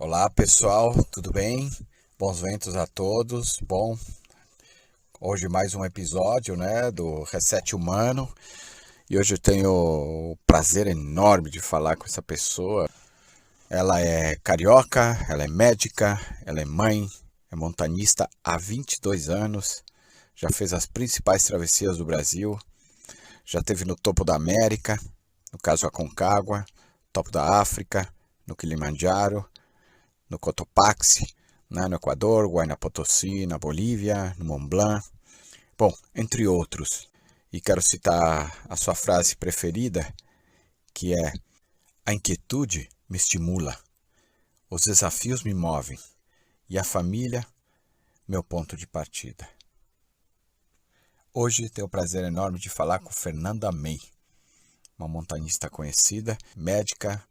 Olá pessoal, tudo bem? Bons ventos a todos. Bom, hoje mais um episódio, do Reset Humano. E hoje eu tenho o prazer enorme de falar com essa pessoa. Ela é carioca, ela é médica, ela é mãe, é montanhista há 22 anos. Já fez as principais travessias do Brasil. Já esteve no topo da América, no caso Aconcagua, topo da África, no Kilimanjaro, no Cotopaxi, no Equador, Huayna Potosí, na Bolívia, no Mont Blanc, bom, entre outros. E quero citar a sua frase preferida, que é: a inquietude me estimula, os desafios me movem e a família, meu ponto de partida. Hoje tenho o prazer enorme de falar com Fernanda May, uma montanhista conhecida, médica,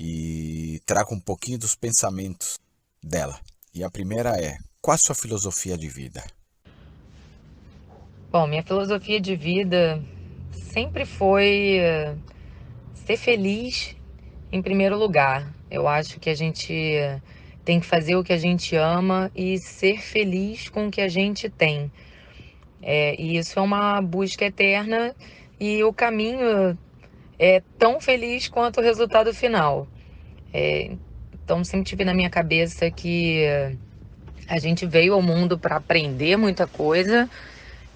e trago um pouquinho dos pensamentos dela. E a primeira é: qual a sua filosofia de vida? Bom, minha filosofia de vida sempre foi ser feliz em primeiro lugar. Eu acho que a gente tem que fazer o que a gente ama e ser feliz com o que a gente tem. E isso é uma busca eterna e o caminho é tão feliz quanto o resultado final. Então, sempre tive na minha cabeça que a gente veio ao mundo para aprender muita coisa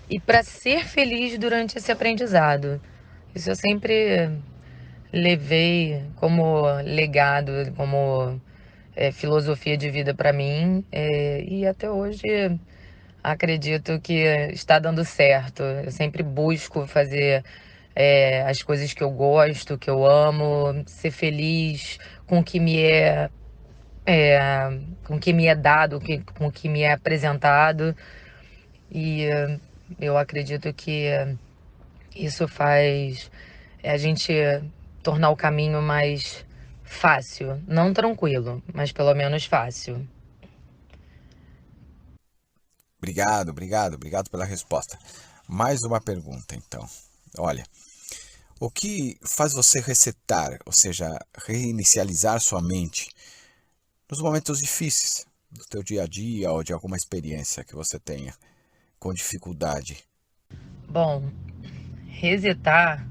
e para ser feliz durante esse aprendizado. Isso eu sempre levei como legado, como filosofia de vida para mim, e até hoje acredito que está dando certo. Eu sempre busco fazer as coisas que eu gosto, que eu amo, ser feliz com o que é, com o que me é dado, com o que me é apresentado, e eu acredito que isso faz a gente tornar o caminho mais fácil. Não tranquilo, mas pelo menos fácil. Obrigado pela resposta. Mais uma pergunta, então. Olha, o que faz você resetar, ou seja, reinicializar sua mente nos momentos difíceis do teu dia a dia ou de alguma experiência que você tenha com dificuldade? Bom, resetar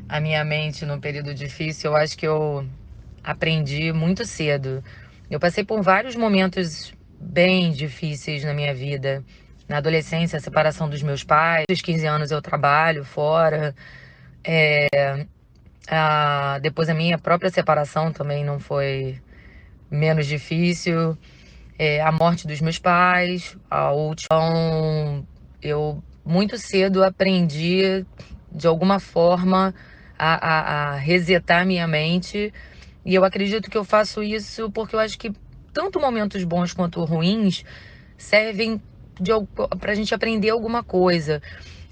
a minha mente num período difícil, eu acho que eu aprendi muito cedo. Eu passei por vários momentos bem difíceis na minha vida. Na adolescência, a separação dos meus pais. Aos 15 anos eu trabalho fora. Depois a minha própria separação também não foi menos difícil. A morte dos meus pais, a última. Então, eu muito cedo aprendi, de alguma forma, a resetar minha mente. E eu acredito que eu faço isso porque eu acho que tanto momentos bons quanto ruins servem para a gente aprender alguma coisa.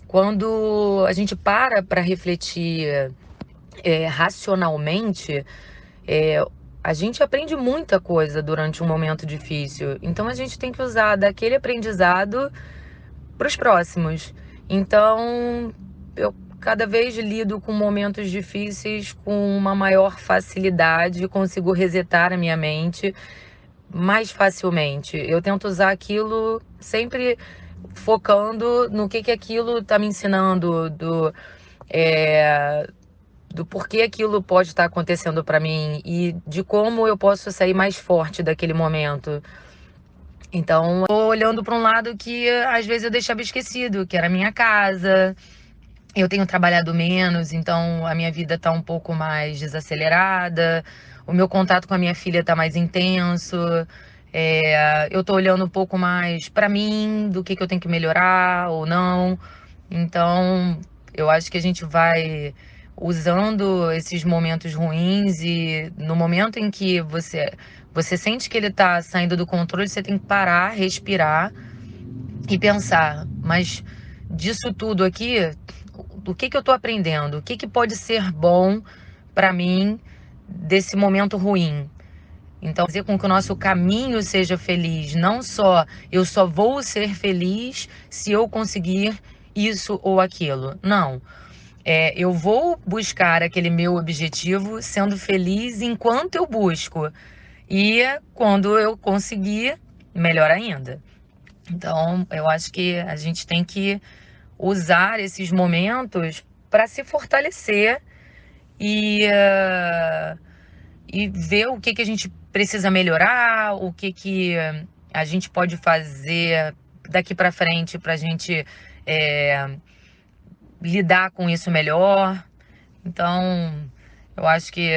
Quando a gente para refletir racionalmente, é, a gente aprende muita coisa durante um momento difícil. Então a gente tem que usar daquele aprendizado para os próximos. Então eu cada vez lido com momentos difíceis com uma maior facilidade, consigo resetar a minha mente mais facilmente. Eu tento usar aquilo sempre focando no que aquilo está me ensinando, é, do porquê aquilo pode estar acontecendo para mim e de como eu posso sair mais forte daquele momento. Então, eu tô olhando para um lado que às vezes eu deixava esquecido, que era a minha casa. Eu tenho trabalhado menos, então a minha vida tá um pouco mais desacelerada. O meu contato com a minha filha tá mais intenso. Eu tô olhando um pouco mais para mim, do que eu tenho que melhorar ou não. Então, eu acho que a gente vai usando esses momentos ruins e no momento em que você sente que ele tá saindo do controle, você tem que parar, respirar e pensar, mas disso tudo aqui, do que eu tô aprendendo? O que pode ser bom para mim desse momento ruim? Então, fazer com que o nosso caminho seja feliz, não só eu só vou ser feliz se eu conseguir isso ou aquilo. Não. Eu vou buscar aquele meu objetivo sendo feliz enquanto eu busco. E quando eu conseguir, melhor ainda. Então, eu acho que a gente tem que usar esses momentos para se fortalecer e, e ver o que a gente precisa melhorar, o que a gente pode fazer daqui para frente para a gente é, lidar com isso melhor. Então, eu acho que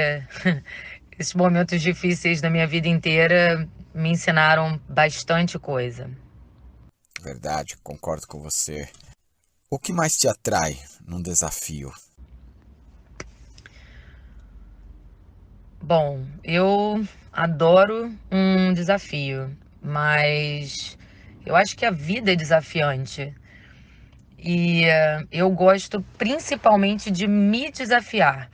esses momentos difíceis da minha vida inteira me ensinaram bastante coisa. Verdade, concordo com você. O que mais te atrai num desafio? Bom, eu adoro um desafio, mas eu acho que a vida é desafiante. E eu gosto principalmente de me desafiar,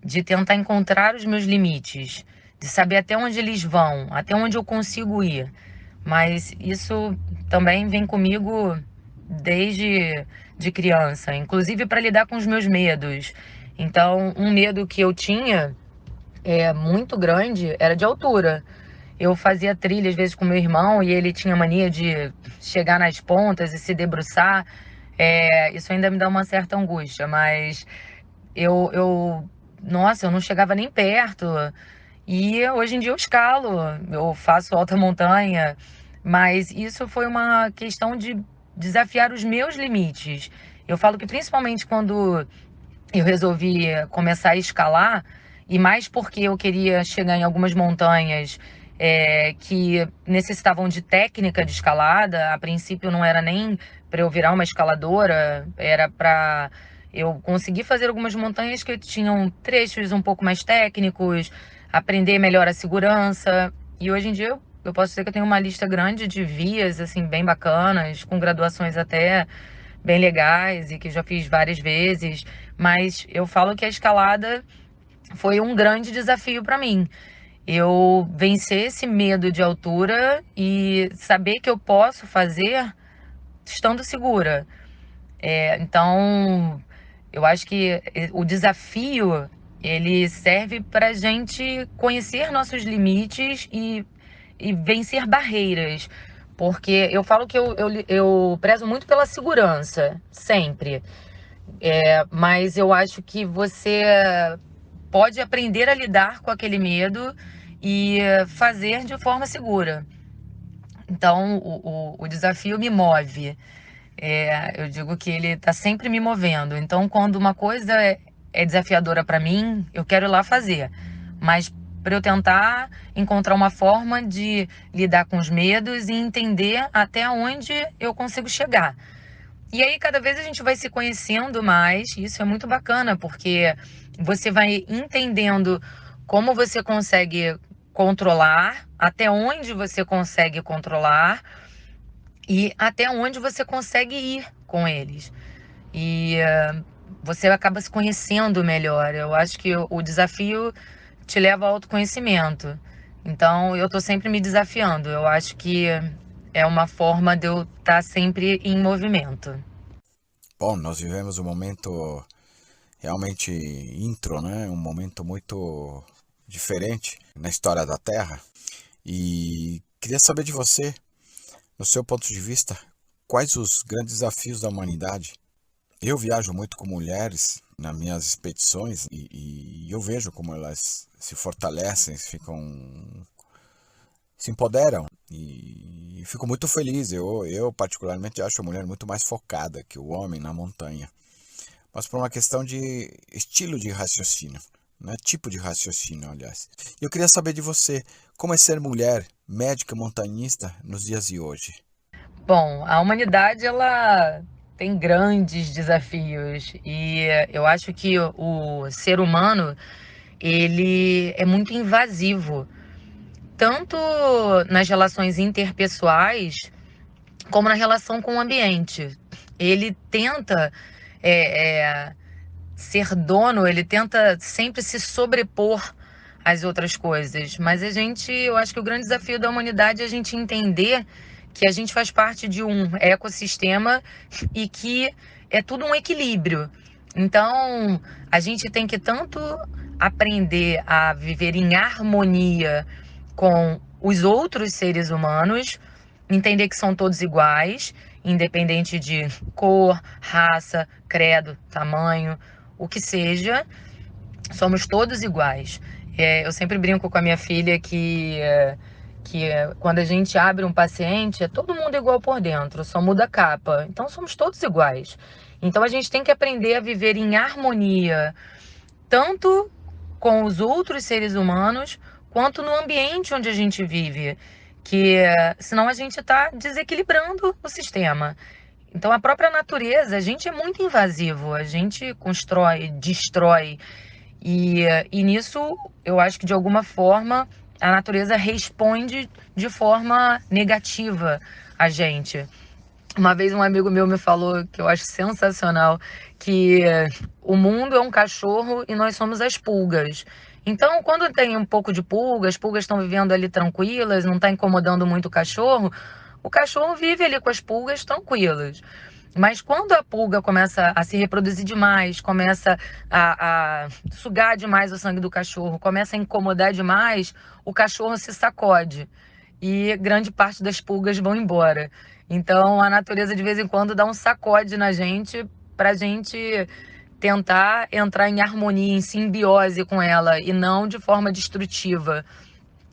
de tentar encontrar os meus limites, de saber até onde eles vão, até onde eu consigo ir. Mas isso também vem comigo desde de criança, inclusive para lidar com os meus medos. Então, um medo que eu tinha muito grande era de altura. Eu fazia trilha às vezes com meu irmão e ele tinha mania de chegar nas pontas e se debruçar. Isso ainda me dá uma certa angústia, mas nossa, eu não chegava nem perto. E hoje em dia eu escalo, eu faço alta montanha, mas isso foi uma questão de desafiar os meus limites. Eu falo que principalmente quando eu resolvi começar a escalar, e mais porque eu queria chegar em algumas montanhas que necessitavam de técnica de escalada. A princípio não era nem para eu virar uma escaladora, era para eu conseguir fazer algumas montanhas que tinham trechos um pouco mais técnicos, aprender melhor a segurança. E hoje em dia eu posso dizer que eu tenho uma lista grande de vias assim bem bacanas, com graduações até bem legais e que já fiz várias vezes, mas eu falo que a escalada foi um grande desafio para mim. Eu vencer esse medo de altura e saber que eu posso fazer estando segura. Então, eu acho que o desafio ele serve para a gente conhecer nossos limites e vencer barreiras. Porque eu falo que eu prezo muito pela segurança, sempre. Mas eu acho que você pode aprender a lidar com aquele medo e fazer de forma segura. Então, o desafio me move. Eu digo que ele está sempre me movendo. Então, quando uma coisa é desafiadora para mim, eu quero ir lá fazer. Mas para eu tentar encontrar uma forma de lidar com os medos e entender até onde eu consigo chegar. E aí, cada vez a gente vai se conhecendo mais, e isso é muito bacana, porque você vai entendendo como você consegue controlar, até onde você consegue controlar e até onde você consegue ir com eles. E você acaba se conhecendo melhor. Eu acho que o desafio te leva ao autoconhecimento. Então, eu tô sempre me desafiando. Eu acho que é uma forma de eu estar sempre em movimento. Bom, nós vivemos um momento realmente intro, né? Um momento muito diferente na história da Terra. E queria saber de você, no seu ponto de vista, quais os grandes desafios da humanidade? Eu viajo muito com mulheres nas minhas expedições e eu vejo como elas se fortalecem, se empoderam e fico muito feliz. Eu particularmente acho a mulher muito mais focada que o homem na montanha, mas por uma questão de estilo de raciocínio, né? Tipo de raciocínio, aliás. E eu queria saber de você, como é ser mulher, médica montanhista nos dias de hoje? Bom, a humanidade ela tem grandes desafios e eu acho que o ser humano ele é muito invasivo, tanto nas relações interpessoais como na relação com o ambiente. Ele tenta é, é, ser dono, ele tenta sempre se sobrepor às outras coisas. Mas eu acho que o grande desafio da humanidade é a gente entender que a gente faz parte de um ecossistema e que é tudo um equilíbrio. Então, a gente tem que tanto aprender a viver em harmonia com os outros seres humanos, entender que são todos iguais, independente de cor, raça, credo, tamanho, o que seja, somos todos iguais. Eu sempre brinco com a minha filha que quando a gente abre um paciente, é todo mundo igual por dentro, só muda a capa. Então somos todos iguais. Então a gente tem que aprender a viver em harmonia, tanto com os outros seres humanos, quanto no ambiente onde a gente vive, que senão a gente está desequilibrando o sistema. Então a própria natureza, a gente é muito invasivo, a gente constrói, destrói, e nisso eu acho que de alguma forma a natureza responde de forma negativa a gente. Uma vez um amigo meu me falou, que eu acho sensacional, que o mundo é um cachorro e nós somos as pulgas. Então, quando tem um pouco de pulga, as pulgas estão vivendo ali tranquilas, não está incomodando muito o cachorro vive ali com as pulgas tranquilas. Mas quando a pulga começa a se reproduzir demais, começa a sugar demais o sangue do cachorro, começa a incomodar demais, o cachorro se sacode e grande parte das pulgas vão embora. Então a natureza de vez em quando dá um sacode na gente para a gente tentar entrar em harmonia, em simbiose com ela e não de forma destrutiva.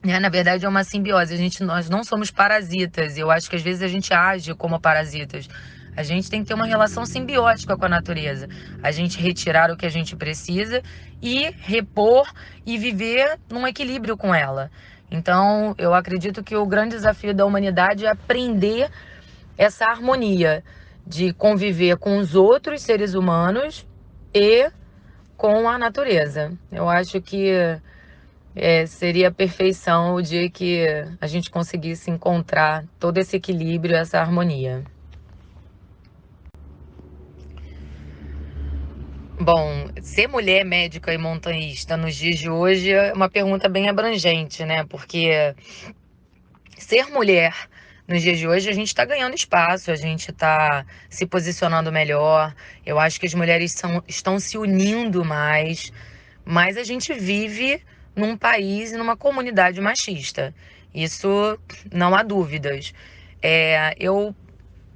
Na verdade é uma simbiose, nós não somos parasitas, eu acho que às vezes a gente age como parasitas. A gente tem que ter uma relação simbiótica com a natureza, a gente retirar o que a gente precisa e repor e viver num equilíbrio com ela. Então eu acredito que o grande desafio da humanidade é aprender essa harmonia de conviver com os outros seres humanos e com a natureza. Eu acho que seria a perfeição o dia que a gente conseguisse encontrar todo esse equilíbrio, essa harmonia. Bom, ser mulher médica e montanhista nos dias de hoje é uma pergunta bem abrangente, né? Porque ser mulher nos dias de hoje, a gente está ganhando espaço, a gente está se posicionando melhor. Eu acho que as mulheres estão se unindo mais, mas a gente vive num país e numa comunidade machista. Isso não há dúvidas.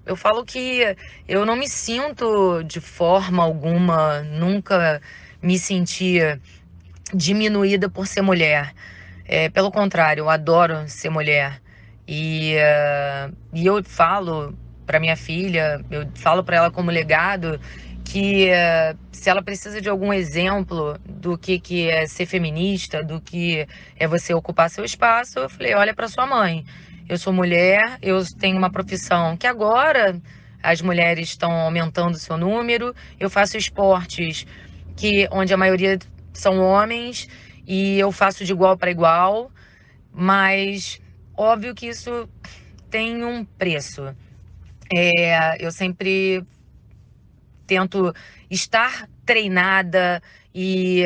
Eu falo que eu não me sinto de forma alguma, nunca me senti diminuída por ser mulher. Pelo contrário, eu adoro ser mulher. E eu falo para minha filha, eu falo para ela como legado que se ela precisa de algum exemplo do que é ser feminista, do que é você ocupar seu espaço, eu falei, olha para sua mãe. Eu sou mulher, eu tenho uma profissão que agora as mulheres estão aumentando o seu número, eu faço esportes onde a maioria são homens e eu faço de igual para igual, mas óbvio que isso tem um preço. Eu sempre tento estar treinada e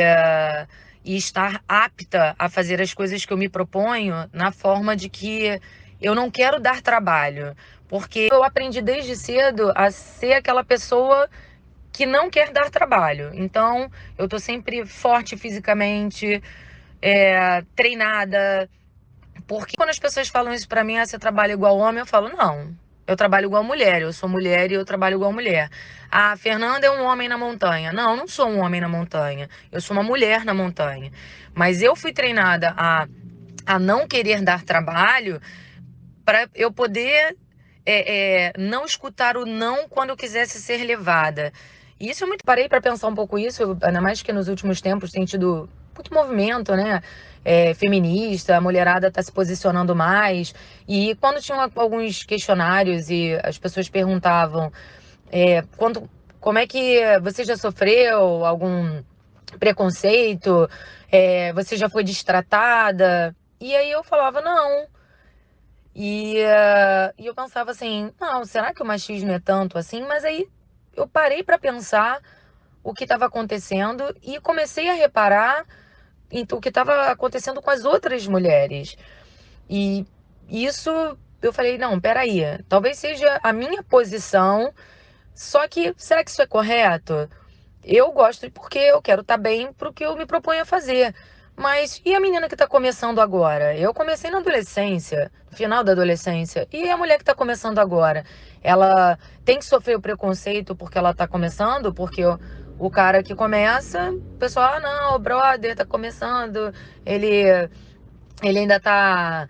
estar apta a fazer as coisas que eu me proponho na forma de que eu não quero dar trabalho, porque eu aprendi desde cedo a ser aquela pessoa que não quer dar trabalho. Então, eu tô sempre forte fisicamente, treinada, porque quando as pessoas falam isso pra mim, você trabalha igual homem, eu falo, não, eu trabalho igual mulher, eu sou mulher e eu trabalho igual mulher. A Fernanda é um homem na montanha. Não, eu não sou um homem na montanha, eu sou uma mulher na montanha. Mas eu fui treinada a não querer dar trabalho para eu poder não escutar o não quando eu quisesse ser levada. E isso eu muito parei para pensar um pouco isso, ainda mais que nos últimos tempos tem tido muito movimento, né? Feminista, a mulherada está se posicionando mais. E quando tinham alguns questionários e as pessoas perguntavam como é que você já sofreu algum preconceito? Você já foi destratada? E aí eu falava, não. E eu pensava assim, não, será que o machismo é tanto assim? Mas aí eu parei para pensar o que estava acontecendo e comecei a reparar o que estava acontecendo com as outras mulheres. E isso eu falei, não, peraí, talvez seja a minha posição, só que será que isso é correto? Eu gosto porque eu quero estar bem para o que eu me proponho a fazer. Mas e a menina que está começando agora? Eu comecei na adolescência, no final da adolescência. E a mulher que está começando agora? Ela tem que sofrer o preconceito porque ela está começando? Porque o cara que começa, o pessoal, ah, não, o brother tá começando, ele, ele ainda tá,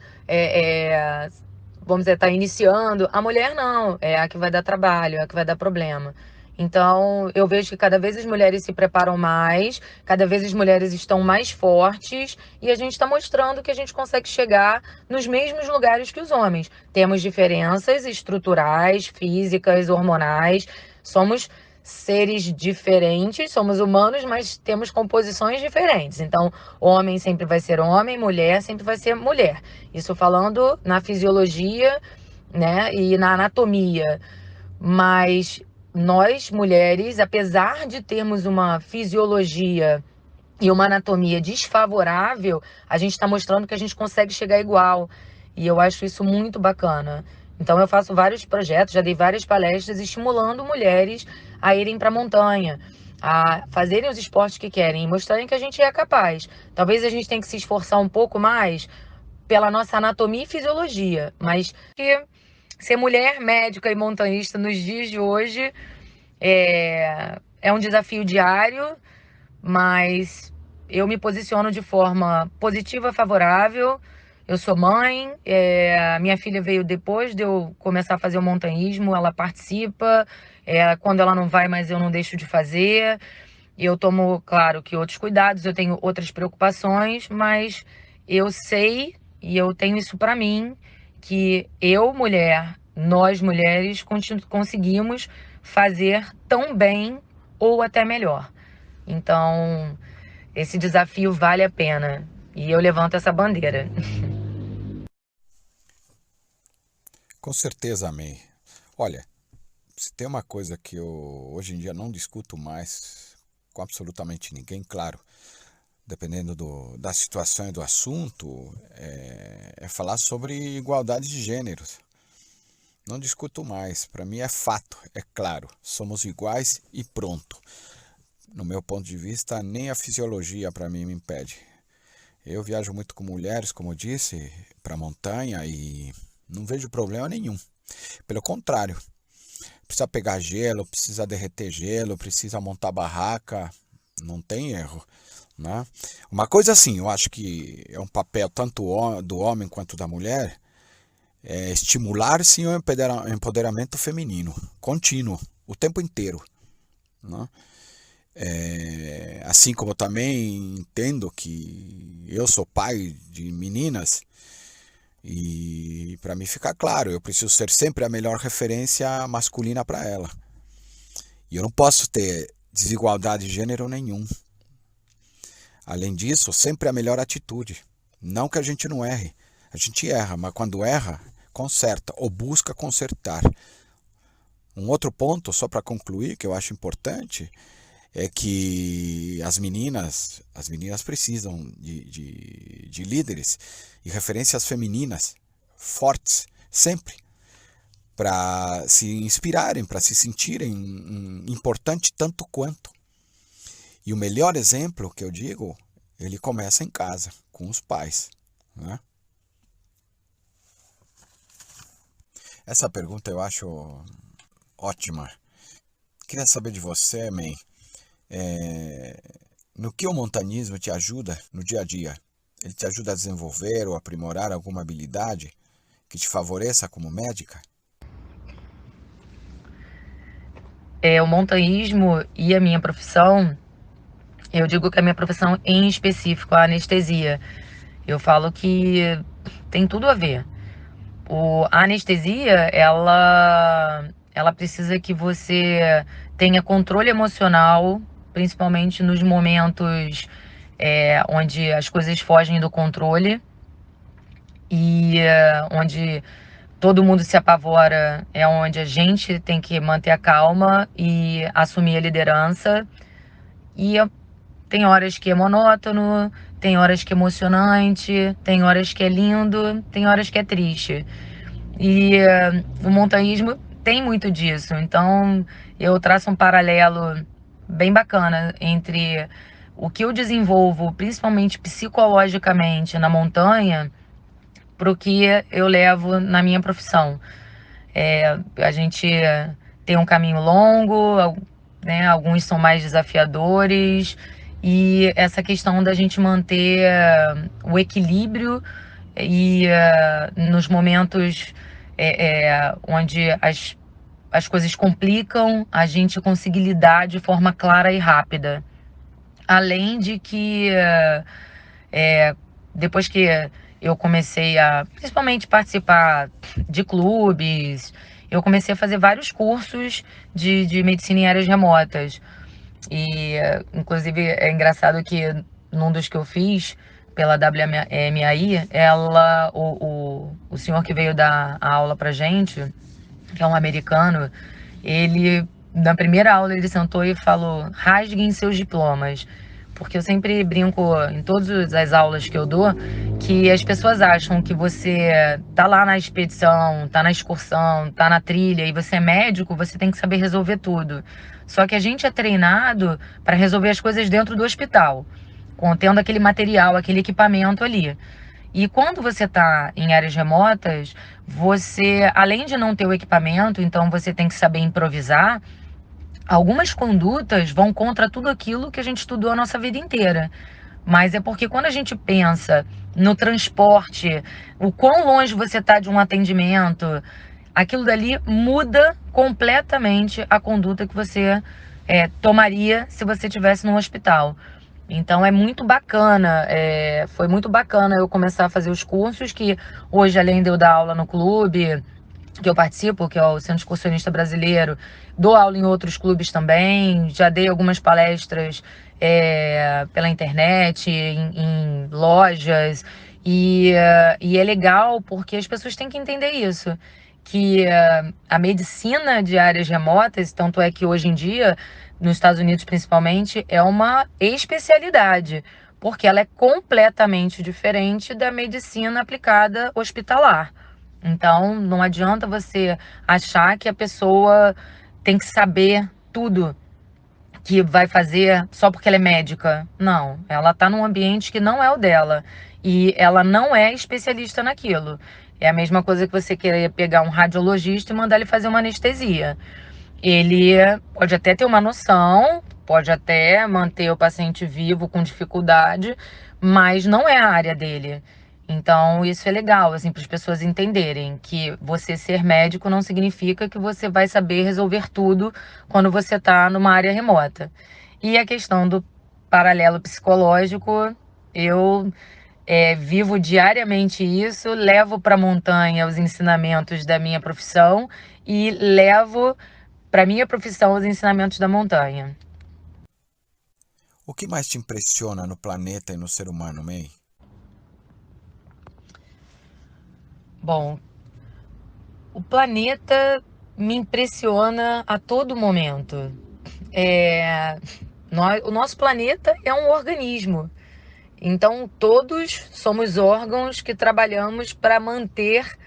vamos dizer, tá iniciando. A mulher não, é a que vai dar trabalho, é a que vai dar problema. Então, eu vejo que cada vez as mulheres se preparam mais, cada vez as mulheres estão mais fortes e a gente está mostrando que a gente consegue chegar nos mesmos lugares que os homens. Temos diferenças estruturais, físicas, hormonais, somos seres diferentes, somos humanos, mas temos composições diferentes. Então, homem sempre vai ser homem, mulher sempre vai ser mulher. Isso falando na fisiologia, né, e na anatomia. Mas nós, mulheres, apesar de termos uma fisiologia e uma anatomia desfavorável, a gente está mostrando que a gente consegue chegar igual. E eu acho isso muito bacana. Então eu faço vários projetos, já dei várias palestras estimulando mulheres a irem para a montanha, a fazerem os esportes que querem, mostrarem que a gente é capaz. Talvez a gente tenha que se esforçar um pouco mais pela nossa anatomia e fisiologia, mas que ser mulher médica e montanhista nos dias de hoje é um desafio diário, mas eu me posiciono de forma positiva, favorável. Eu sou mãe, minha filha veio depois de eu começar a fazer o montanhismo, ela participa, quando ela não vai, mas eu não deixo de fazer. Eu tomo, claro, que outros cuidados, eu tenho outras preocupações, mas eu sei e eu tenho isso para mim, que eu, mulher, nós mulheres, conseguimos fazer tão bem ou até melhor. Então, esse desafio vale a pena. E eu levanto essa bandeira. Com certeza, amei. Olha, se tem uma coisa que eu hoje em dia não discuto mais com absolutamente ninguém, claro, dependendo da situação e do assunto, é falar sobre igualdade de gêneros. Não discuto mais, para mim é fato, é claro, somos iguais e pronto. No meu ponto de vista, nem a fisiologia para mim me impede. Eu viajo muito com mulheres, como eu disse, para a montanha e não vejo problema nenhum. Pelo contrário, precisa pegar gelo, precisa derreter gelo, precisa montar barraca, não tem erro, né? Uma coisa assim, eu acho que é um papel tanto do homem quanto da mulher, é estimular sim o empoderamento feminino, contínuo, o tempo inteiro, né? Assim como eu também entendo que eu sou pai de meninas e para mim ficar claro, eu preciso ser sempre a melhor referência masculina para ela. E eu não posso ter desigualdade de gênero nenhum. Além disso, sempre a melhor atitude. Não que a gente não erre. A gente erra, mas quando erra, conserta ou busca consertar. Um outro ponto, só para concluir, que eu acho importante, é que as meninas precisam de líderes e referências femininas fortes, sempre, para se inspirarem, para se sentirem importante tanto quanto. E o melhor exemplo que eu digo, ele começa em casa, com os pais, né? Essa pergunta eu acho ótima. Queria saber de você, Man, no que o montanismo te ajuda no dia a dia? Ele te ajuda a desenvolver ou aprimorar alguma habilidade que te favoreça como médica? O montanhismo e a minha profissão, eu digo que a minha profissão em específico, a anestesia, eu falo que tem tudo a ver. A anestesia, ela precisa que você tenha controle emocional, principalmente nos momentos onde as coisas fogem do controle e onde todo mundo se apavora, é onde a gente tem que manter a calma e assumir a liderança. E tem horas que é monótono, tem horas que é emocionante, tem horas que é lindo, tem horas que é triste. E o montanhismo tem muito disso. Então, eu traço um paralelo bem bacana entre o que eu desenvolvo, principalmente psicologicamente, na montanha, para o que eu levo na minha profissão. A gente tem um caminho longo, né? Alguns são mais desafiadores, e essa questão da gente manter o equilíbrio e nos momentos onde as coisas complicam, a gente conseguir lidar de forma clara e rápida. Além de que depois que eu comecei a, principalmente, participar de clubes, eu comecei a fazer vários cursos de medicina em áreas remotas. E, inclusive, é engraçado que num dos que eu fiz pela WMAI, o senhor que veio dar a aula pra gente, que é um americano, ele, na primeira aula, ele sentou e falou: rasguem seus diplomas. Porque eu sempre brinco em todas as aulas que eu dou que as pessoas acham que você tá lá na expedição, tá na excursão, tá na trilha e você é médico, você tem que saber resolver tudo. Só que a gente é treinado para resolver as coisas dentro do hospital, contendo aquele material, aquele equipamento ali. E quando você está em áreas remotas, você, além de não ter o equipamento, então você tem que saber improvisar, algumas condutas vão contra tudo aquilo que a gente estudou a nossa vida inteira. Mas é porque quando a gente pensa no transporte, o quão longe você está de um atendimento, aquilo dali muda completamente a conduta que você tomaria se você estivesse no hospital. Então é muito bacana, foi muito bacana eu começar a fazer os cursos, que hoje, além de eu dar aula no clube que eu participo, que é o Centro Excursionista Brasileiro, dou aula em outros clubes também, já dei algumas palestras pela internet, em lojas, e é legal porque as pessoas têm que entender isso, que a medicina de áreas remotas, tanto é que hoje em dia, nos Estados Unidos principalmente, é uma especialidade, porque ela é completamente diferente da medicina aplicada hospitalar. Então, não adianta você achar que a pessoa tem que saber tudo que vai fazer só porque ela é médica. Não, ela está num ambiente que não é o dela e ela não é especialista naquilo. É a mesma coisa que você querer pegar um radiologista e mandar ele fazer uma anestesia. Ele pode até ter uma noção, pode até manter o paciente vivo com dificuldade, mas não é a área dele. Então, isso é legal, assim, para as pessoas entenderem que você ser médico não significa que você vai saber resolver tudo quando você está numa área remota. E a questão do paralelo psicológico, eu vivo diariamente isso, levo para a montanha os ensinamentos da minha profissão e levo para minha profissão os ensinamentos da montanha. O que mais te impressiona no planeta e no ser humano, May? Bom, o planeta me impressiona a todo momento. É, o nosso planeta é um organismo. Então, todos somos órgãos que trabalhamos para manter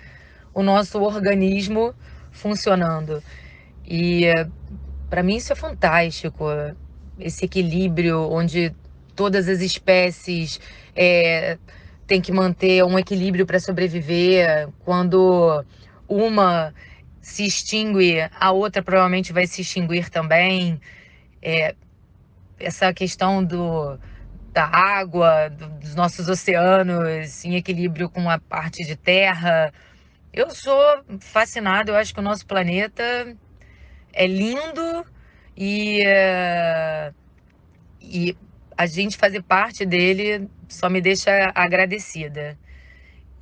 o nosso organismo funcionando. E para mim isso é fantástico, esse equilíbrio onde todas as espécies têm que manter um equilíbrio para sobreviver. Quando uma se extingue, a outra provavelmente vai se extinguir também. Essa questão da água, dos nossos oceanos em equilíbrio com a parte de terra. Eu sou fascinada, eu acho que o nosso planeta é lindo e, e a gente fazer parte dele só me deixa agradecida.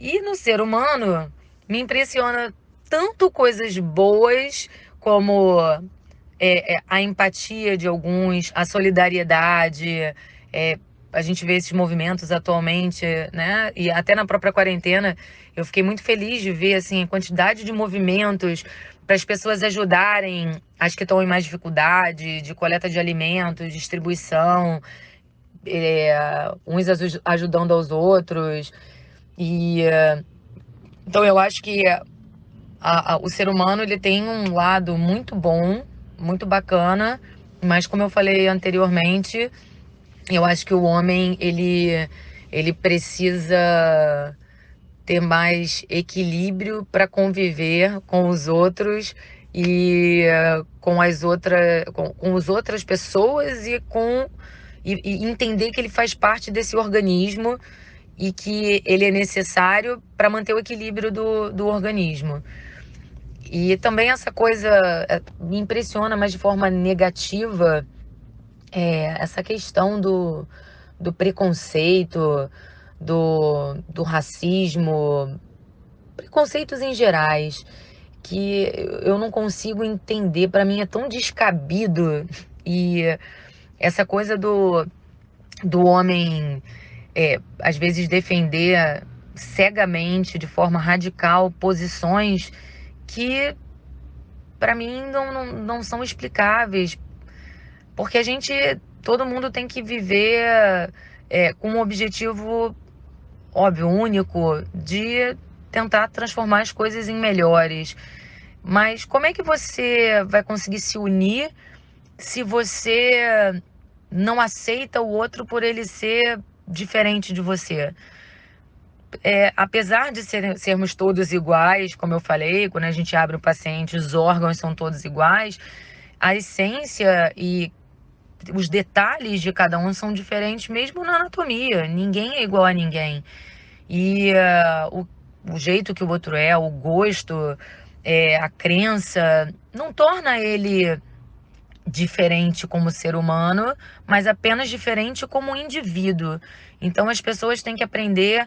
E no ser humano, me impressiona tanto coisas boas como a empatia de alguns, a solidariedade. é, a gente vê esses movimentos atualmente, né? E até na própria quarentena, eu fiquei muito feliz de ver assim, a quantidade de movimentos para as pessoas ajudarem as que estão em mais dificuldade, de coleta de alimentos, distribuição, uns ajudando aos outros. E então eu acho que o ser humano ele tem um lado muito bom, muito bacana, mas como eu falei anteriormente, Eu acho que o homem, ele precisa ter mais equilíbrio para conviver com os outros e com com as outras pessoas e entender que ele faz parte desse organismo e que ele é necessário para manter o equilíbrio do organismo. E também essa coisa me impressiona, mas de forma negativa, essa questão do preconceito, do racismo, preconceitos em gerais, que eu não consigo entender, para mim é tão descabido. E essa coisa do homem, às vezes, defender cegamente, de forma radical, posições que, para mim, não são explicáveis, porque todo mundo tem que viver com um objetivo óbvio, único, de tentar transformar as coisas em melhores. Mas como é que você vai conseguir se unir se você não aceita o outro por ele ser diferente de você? Apesar de sermos todos iguais, como eu falei, quando a gente abre o paciente, os órgãos são todos iguais, a essência e os detalhes de cada um são diferentes, mesmo na anatomia. Ninguém é igual a ninguém. E o jeito que o outro é, o gosto, a crença, não torna ele diferente como ser humano, mas apenas diferente como indivíduo. Então as pessoas têm que aprender,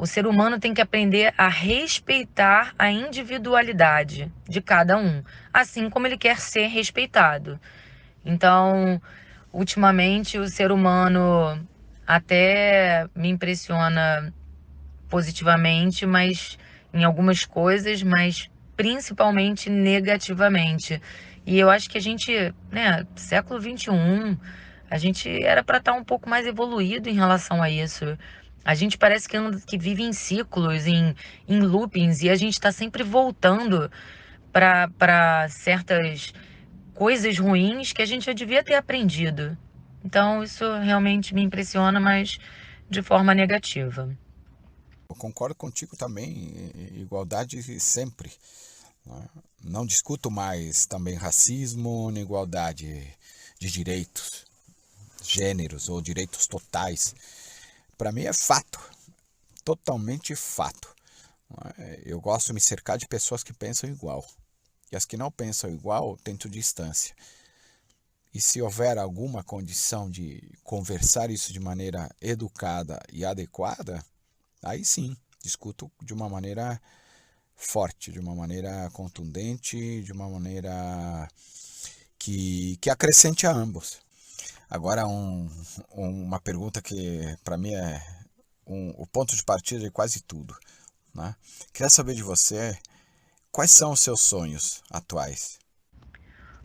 o ser humano tem que aprender a respeitar a individualidade de cada um, assim como ele quer ser respeitado. Então, ultimamente, o ser humano até me impressiona positivamente, mas em algumas coisas, mas principalmente negativamente. E eu acho que a gente, né, século XXI, a gente era para estar um pouco mais evoluído em relação a isso. A gente parece que vive em ciclos, em loopings, e a gente está sempre voltando para certas coisas ruins que a gente já devia ter aprendido. Então, isso realmente me impressiona, mas de forma negativa. Eu concordo contigo também, igualdade sempre, né? Não discuto mais também racismo, nem igualdade de direitos, gêneros ou direitos totais. Para mim é fato, totalmente fato. Eu gosto de me cercar de pessoas que pensam igual. E as que não pensam igual, eu tento distância. E se houver alguma condição de conversar isso de maneira educada e adequada, aí sim, discuto de uma maneira forte, de uma maneira contundente, de uma maneira que acrescente a ambos. Agora, uma pergunta que para mim é o ponto de partida de quase tudo, né? Queria saber de você, quais são os seus sonhos atuais?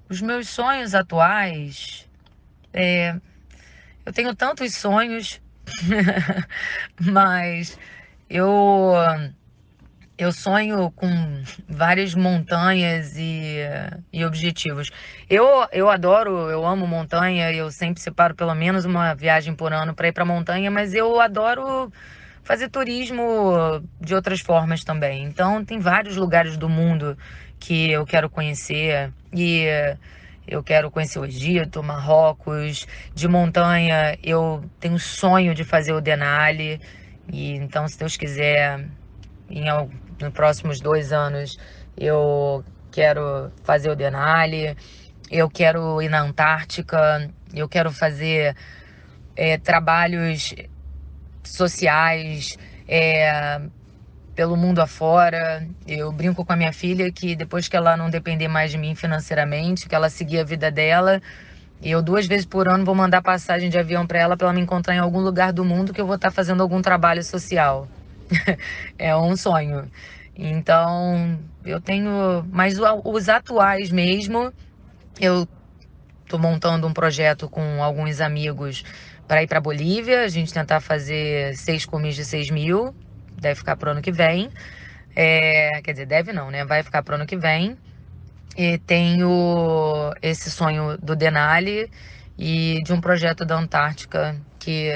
Os meus sonhos atuais, eu tenho tantos sonhos, mas eu eu sonho com várias montanhas e objetivos. Eu adoro, eu amo montanha, eu sempre separo pelo menos uma viagem por ano para ir para montanha, mas eu adoro fazer turismo de outras formas também. Então, tem vários lugares do mundo que eu quero conhecer e eu quero conhecer o Egito, Marrocos, de montanha. Eu tenho um sonho de fazer o Denali e então, se Deus quiser, nos próximos 2 anos eu quero fazer o Denali, eu quero ir na Antártica, eu quero fazer trabalhos sociais pelo mundo afora. Eu brinco com a minha filha que depois que ela não depender mais de mim financeiramente, que ela seguir a vida dela, eu 2 vezes por ano vou mandar passagem de avião para ela me encontrar em algum lugar do mundo que eu vou estar fazendo algum trabalho social. É um sonho. Então, eu tenho. Mas os atuais mesmo, eu tô montando um projeto com alguns amigos para ir para Bolívia, a gente tentar fazer 6 comis de 6.000, deve ficar pro ano que vem. Quer dizer, deve não, né? Vai ficar pro ano que vem. E tenho esse sonho do Denali e de um projeto da Antártica, que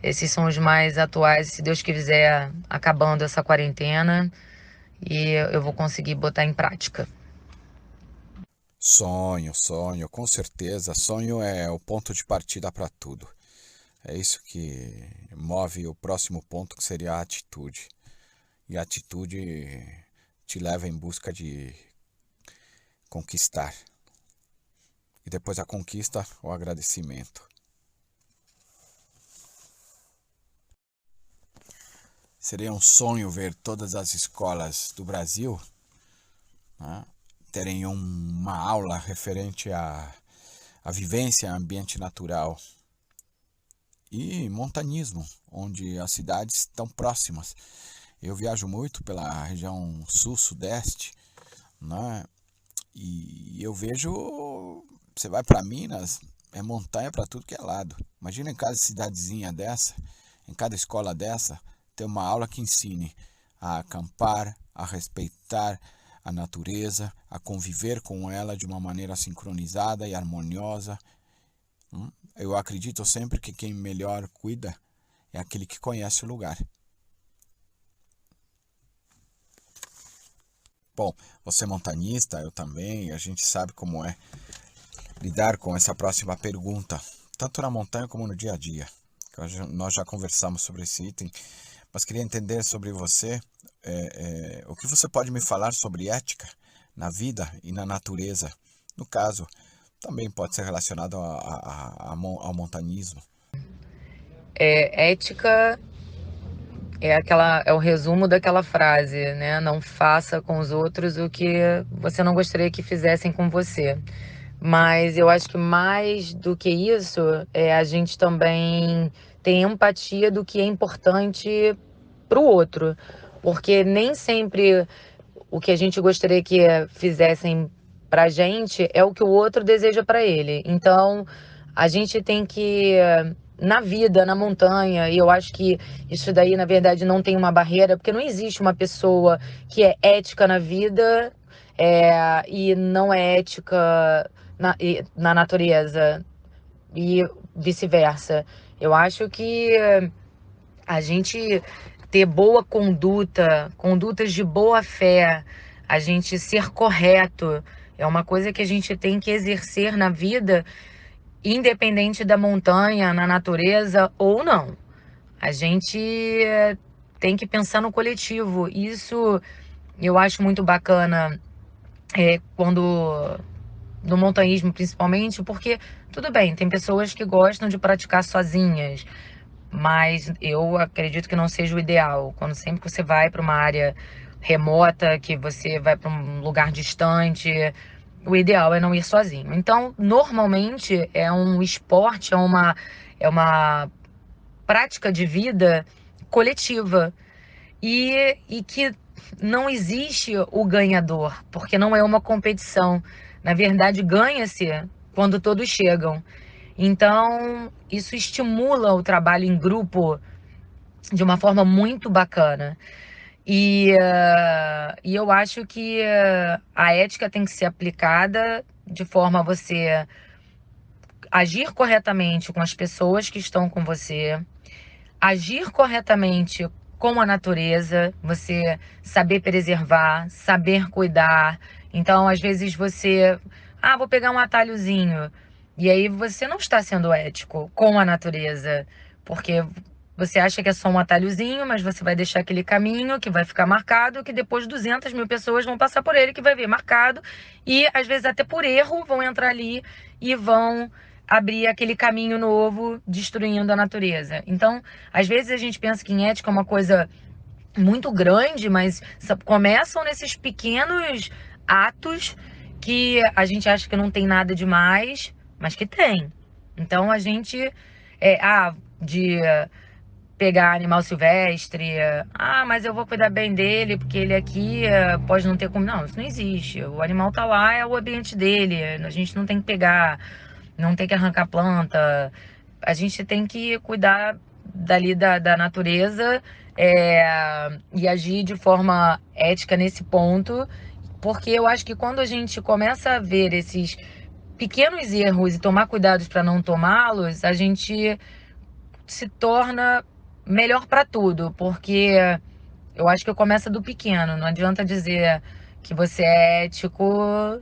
esses são os mais atuais, se Deus quiser, acabando essa quarentena, e eu vou conseguir botar em prática. Sonho, com certeza. Sonho é o ponto de partida para tudo. É isso que move o próximo ponto, que seria a atitude. E a atitude te leva em busca de conquistar. E depois a conquista, o agradecimento. Seria um sonho ver todas as escolas do Brasil, né, terem uma aula referente à vivência em ambiente natural e montanismo, onde as cidades estão próximas. Eu viajo muito pela região sul-sudeste, né, e eu vejo, você vai para Minas, é montanha para tudo que é lado. Imagina em cada cidadezinha dessa, em cada escola dessa, ter uma aula que ensine a acampar, a respeitar a natureza, a conviver com ela de uma maneira sincronizada e harmoniosa. Eu acredito sempre que quem melhor cuida é aquele que conhece o lugar. Bom, você é montanhista, eu também, a gente sabe como é lidar com essa próxima pergunta, tanto na montanha como no dia a dia. Nós já conversamos sobre esse item, mas queria entender sobre você, o que você pode me falar sobre ética na vida e na natureza. No caso, também pode ser relacionado ao montanismo. Ética é o resumo daquela frase, né? Não faça com os outros o que você não gostaria que fizessem com você. Mas eu acho que mais do que isso, a gente também tem empatia do que é importante para o outro. Porque nem sempre o que a gente gostaria que fizessem pra gente é o que o outro deseja pra ele. Então, a gente tem que, na vida, na montanha, e eu acho que isso daí, na verdade, não tem uma barreira, porque não existe uma pessoa que é ética na vida, e não é ética na natureza, e vice-versa. Eu acho que a gente ter boa conduta, condutas de boa fé, a gente ser correto, é uma coisa que a gente tem que exercer na vida, independente da montanha, na natureza ou não. A gente tem que pensar no coletivo. Isso eu acho muito bacana, quando no montanhismo principalmente, porque tudo bem, tem pessoas que gostam de praticar sozinhas, mas eu acredito que não seja o ideal. Quando sempre que você vai para uma área remota, que você vai para um lugar distante, o ideal é não ir sozinho. Então, normalmente é um esporte, é uma prática de vida coletiva e que não existe o ganhador, porque não é uma competição. Na verdade, ganha-se quando todos chegam. Então, isso estimula o trabalho em grupo de uma forma muito bacana. E eu acho que a ética tem que ser aplicada de forma a você agir corretamente com as pessoas que estão com você, agir corretamente com a natureza, você saber preservar, saber cuidar. Então, às vezes vou pegar um atalhozinho. E aí você não está sendo ético com a natureza, porque você acha que é só um atalhozinho, mas você vai deixar aquele caminho que vai ficar marcado, que depois 200 mil pessoas vão passar por ele, que vai ver marcado, e às vezes até por erro vão entrar ali e vão abrir aquele caminho novo, destruindo a natureza. Então, às vezes a gente pensa que em ética é uma coisa muito grande, mas começam nesses pequenos atos que a gente acha que não tem nada demais, mas que tem. Então a gente de pegar animal silvestre, mas eu vou cuidar bem dele porque ele aqui pode não ter como. Não, isso não existe. O animal tá lá, é o ambiente dele. A gente não tem que pegar, não tem que arrancar planta. A gente tem que cuidar dali da natureza, e agir de forma ética nesse ponto, porque eu acho que quando a gente começa a ver esses pequenos erros e tomar cuidados para não tomá-los, a gente se torna melhor para tudo, porque eu acho que começa do pequeno. Não adianta dizer que você é ético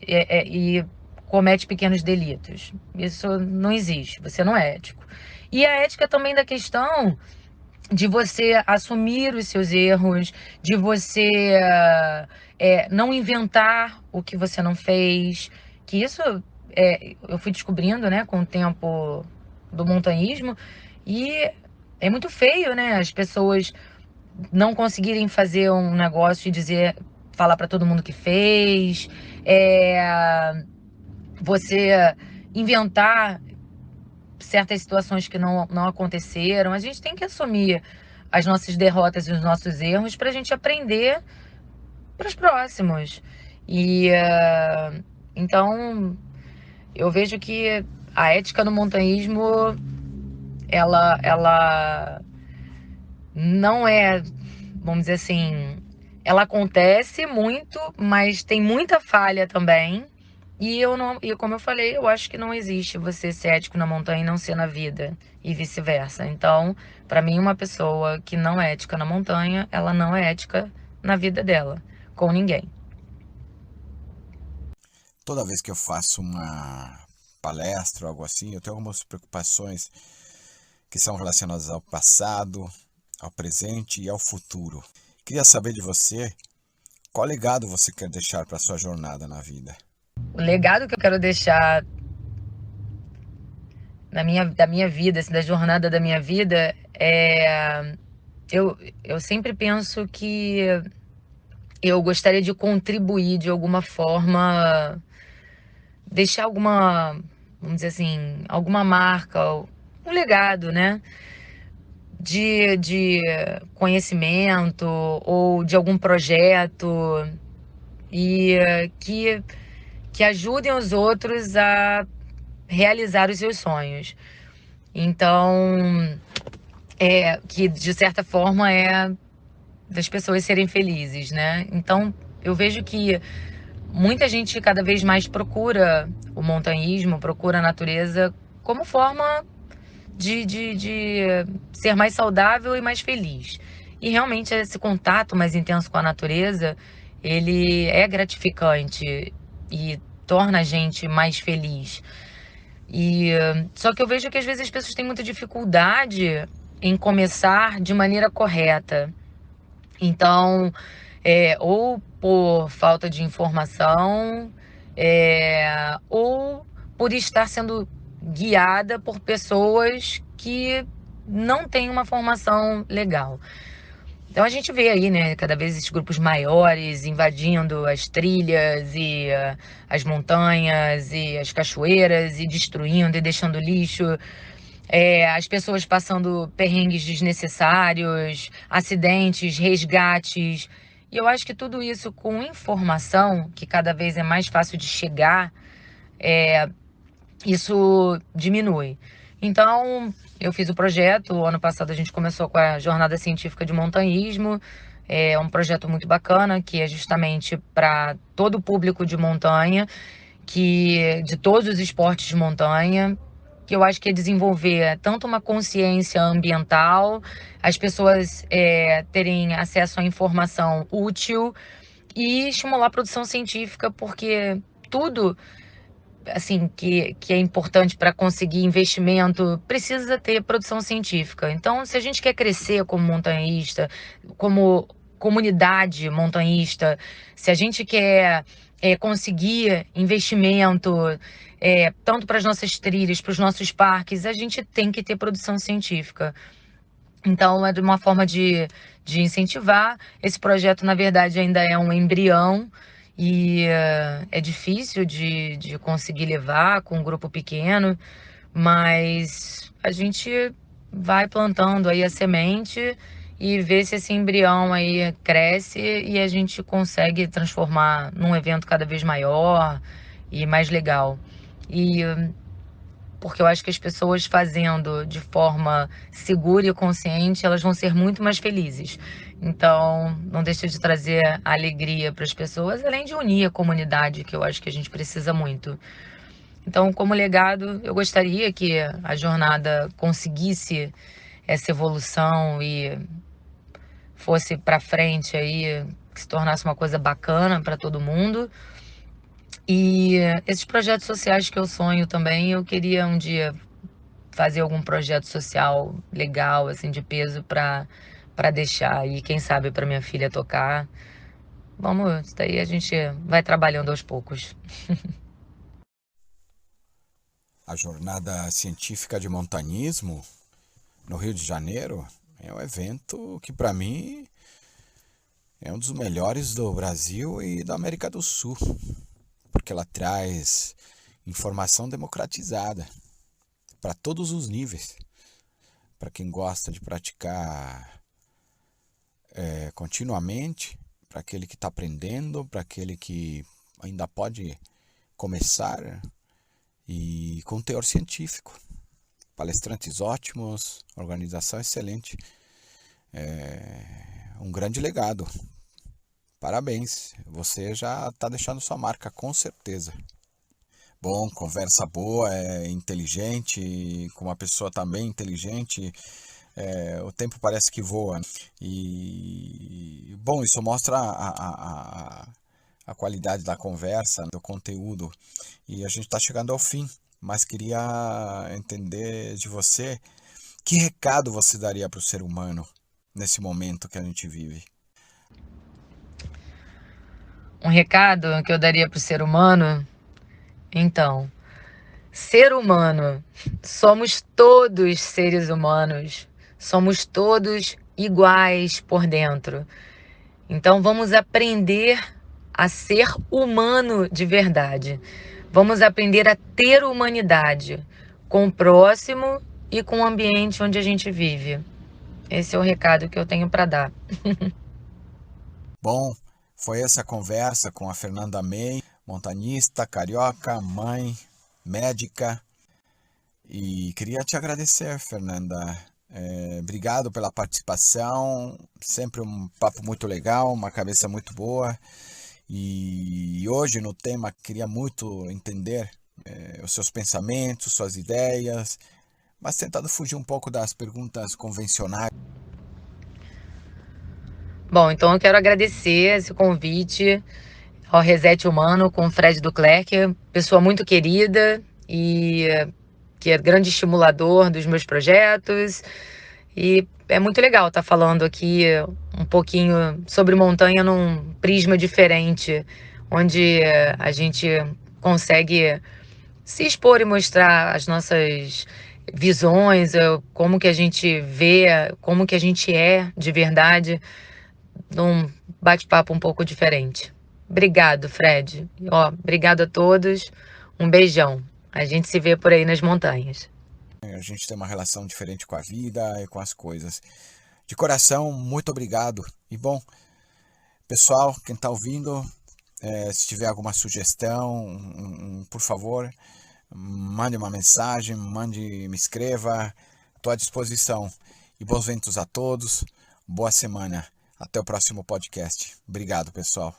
e comete pequenos delitos. Isso não existe, você não é ético. E a ética também da questão de você assumir os seus erros, de você não inventar o que você não fez, que isso eu fui descobrindo, né, com o tempo do montanhismo, e é muito feio, né, as pessoas não conseguirem fazer um negócio e falar para todo mundo que fez, você inventar certas situações que não aconteceram. A gente tem que assumir as nossas derrotas e os nossos erros para a gente aprender para os próximos. E então eu vejo que a ética no montanhismo ela não é, vamos dizer assim, ela acontece muito, mas tem muita falha também. E eu não, e como eu falei, eu acho que não existe você ser ético na montanha e não ser na vida, e vice-versa. Então, para mim, uma pessoa que não é ética na montanha, ela não é ética na vida dela, com ninguém. Toda vez que eu faço uma palestra ou algo assim, eu tenho algumas preocupações que são relacionadas ao passado, ao presente e ao futuro. Queria saber de você, qual legado você quer deixar para a sua jornada na vida? O legado que eu quero deixar da minha vida, assim, da jornada da minha vida, eu sempre penso que eu gostaria de contribuir de alguma forma, deixar alguma, vamos dizer assim, alguma marca, um legado, né? De conhecimento ou de algum projeto e que ajudem os outros a realizar os seus sonhos. Então, que de certa forma é das pessoas serem felizes, né? Então, eu vejo que muita gente cada vez mais procura o montanhismo, procura a natureza como forma de ser mais saudável e mais feliz. E realmente esse contato mais intenso com a natureza, ele é gratificante e torna a gente mais feliz. E só que eu vejo que às vezes as pessoas têm muita dificuldade em começar de maneira correta. Então, ou por falta de informação, ou por estar sendo guiada por pessoas que não têm uma formação legal. Então a gente vê aí, né, cada vez esses grupos maiores invadindo as trilhas e as montanhas e as cachoeiras e destruindo e deixando lixo. As pessoas passando perrengues desnecessários, acidentes, resgates. E eu acho que tudo isso com informação, que cada vez é mais fácil de chegar, isso diminui. Então, eu fiz o projeto. O ano passado a gente começou com a Jornada Científica de Montanhismo. É um projeto muito bacana, que é justamente para todo o público de montanha, de todos os esportes de montanha, que eu acho que é desenvolver tanto uma consciência ambiental, as pessoas terem acesso à informação útil e estimular a produção científica, porque tudo assim que é importante para conseguir investimento precisa ter produção científica. Então, se a gente quer crescer como montanhista, como comunidade montanhista, se a gente quer conseguir investimento tanto para as nossas trilhas, para os nossos parques, a gente tem que ter produção científica. Então, é de uma forma de incentivar. Esse projeto, na verdade, ainda é um embrião e é difícil de conseguir levar com um grupo pequeno, mas a gente vai plantando aí a semente e vê se esse embrião aí cresce e a gente consegue transformar num evento cada vez maior e mais legal. E porque eu acho que as pessoas fazendo de forma segura e consciente, elas vão ser muito mais felizes. Então, não deixa de trazer alegria para as pessoas, além de unir a comunidade, que eu acho que a gente precisa muito. Então, como legado, eu gostaria que a jornada conseguisse essa evolução e fosse para frente aí, que se tornasse uma coisa bacana para todo mundo. E esses projetos sociais que eu sonho também, eu queria um dia fazer algum projeto social legal, assim, de peso para deixar aí, quem sabe para minha filha tocar. Vamos, isso daí a gente vai trabalhando aos poucos. A jornada científica de montanhismo no Rio de Janeiro é um evento que, para mim, é um dos melhores do Brasil e da América do Sul, porque ela traz informação democratizada para todos os níveis, para quem gosta de praticar continuamente, para aquele que está aprendendo, para aquele que ainda pode começar, e com teor científico. Palestrantes ótimos, organização excelente. Um grande legado. Parabéns, você já está deixando sua marca, com certeza. Bom, conversa boa, inteligente, com uma pessoa também inteligente. O tempo parece que voa. E, bom, isso mostra a qualidade da conversa, do conteúdo. E a gente está chegando ao fim, mas queria entender de você que recado você daria para o ser humano nesse momento que a gente vive. Um recado que eu daria para o ser humano? Então, ser humano, somos todos seres humanos, somos todos iguais por dentro. Então vamos aprender a ser humano de verdade. Vamos aprender a ter humanidade com o próximo e com o ambiente onde a gente vive. Esse é o recado que eu tenho para dar. Bom, foi essa conversa com a Fernanda May, montanhista, carioca, mãe, médica. E queria te agradecer, Fernanda. Obrigado pela participação. Sempre um papo muito legal, uma cabeça muito boa. E hoje no tema queria muito entender os seus pensamentos, suas ideias, mas tentando fugir um pouco das perguntas convencionais. Bom, então eu quero agradecer esse convite ao Reset Humano com o Fred Duclerc, pessoa muito querida e que é grande estimulador dos meus projetos. E é muito legal estar falando aqui um pouquinho sobre montanha num prisma diferente, onde a gente consegue se expor e mostrar as nossas visões, como que a gente vê, como que a gente é de verdade, num bate-papo um pouco diferente. Obrigado, Fred. Ó, obrigado a todos. Um beijão. A gente se vê por aí nas montanhas. A gente tem uma relação diferente com a vida e com as coisas. De coração, muito obrigado. E bom, pessoal, quem está ouvindo, se tiver alguma sugestão, por favor, mande uma mensagem, me escreva. Estou à disposição. E bons ventos a todos. Boa semana. Até o próximo podcast. Obrigado, pessoal.